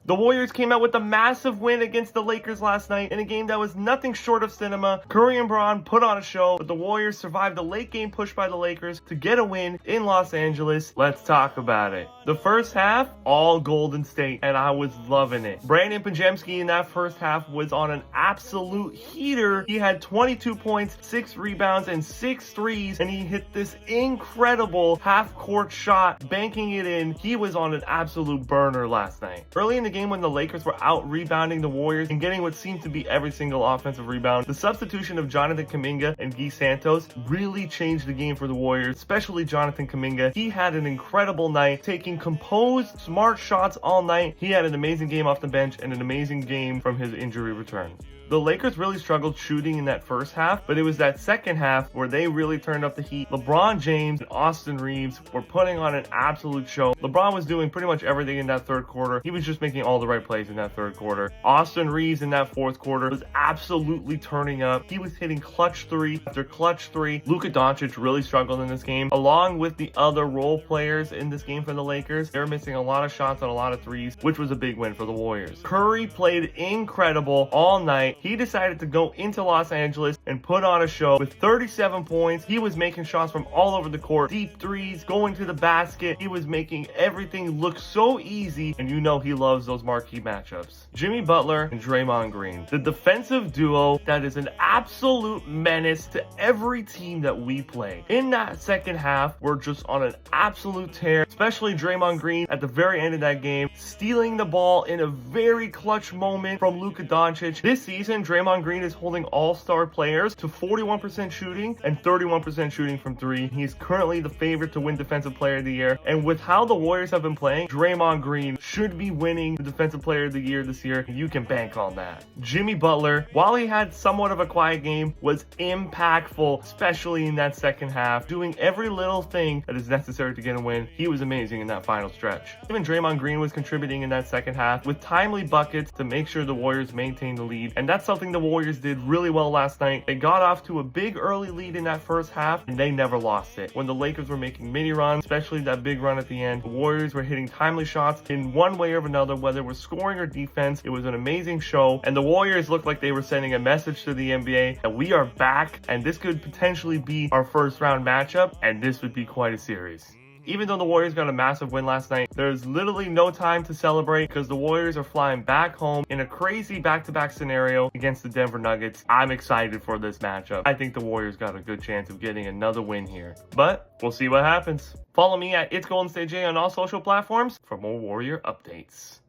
The Warriors came out with a massive win against the Lakers last night in a game that was nothing short of cinema. Curry and Bron put on a show, but the Warriors survived the late game push by the Lakers to get a win in Los Angeles. Let's talk about it. The first half, all Golden State, and I was loving it. Brandon Podziemski in that first half was on an absolute heater. He had 22 points, 6 rebounds, and 6 threes, and he hit this incredible half-court shot, banking it in. He was on an absolute burner last night. Early in the game when the Lakers were out-rebounding the Warriors and getting what seemed to be every single offensive rebound, the substitution of Jonathan Kuminga and Guy Santos really changed the game for the Warriors, especially Jonathan Kuminga. He had an incredible night, taking composed, smart shots all night. He had an amazing game off the bench and an amazing game from his injury return. The Lakers really struggled shooting in that first half, but it was that second half where they really turned up the heat. LeBron James and Austin Reeves were putting on an absolute show. LeBron was doing pretty much everything in that third quarter. He was just making all the right plays in that third quarter. Austin Reeves in that fourth quarter was absolutely turning up. He was hitting clutch three after clutch three. Luka Doncic really struggled in this game, along with the other role players in this game for the Lakers. They were missing a lot of shots and a lot of threes, which was a big win for the Warriors. Curry played incredible all night. He decided to go into Los Angeles and put on a show with 37 points. He was making shots from all over the court, deep threes, going to the basket. He was making everything look so easy, and you know he loves those marquee matchups. Jimmy Butler and Draymond Green, the defensive duo that is an absolute menace to every team that we play. In that second half, we're just on an absolute tear, especially Draymond Green at the very end of that game, stealing the ball in a very clutch moment from Luka Doncic. This season, Draymond Green is holding all-star players to 41% shooting and 31% shooting from three. He's currently the favorite to win Defensive Player of the Year. And with how the Warriors have been playing, Draymond Green should be winning the Defensive Player of the Year this year. You can bank on that. Jimmy Butler, while he had somewhat of a quiet game, was impactful, especially in that second half, doing every little thing that is necessary to get a win. He was amazing in that final stretch. Even Draymond Green was contributing in that second half with timely buckets to make sure the Warriors maintained the lead. And that's something the Warriors did really well last night. They got off to a big early lead in that first half, and they never lost it. When the Lakers were making mini runs, especially that big run at the end, the Warriors were hitting timely shots in one way or another, whether it was scoring or defense. It was an amazing show, and the Warriors looked like they were sending a message to the NBA that we are back, and this could potentially be our first round matchup, and this would be quite a series. Even though the Warriors got a massive win last night, there's literally no time to celebrate because the Warriors are flying back home in a crazy back-to-back scenario against the Denver Nuggets. I'm excited for this matchup. I think the Warriors got a good chance of getting another win here, but we'll see what happens. Follow me at It's Golden State J on all social platforms for more Warrior updates.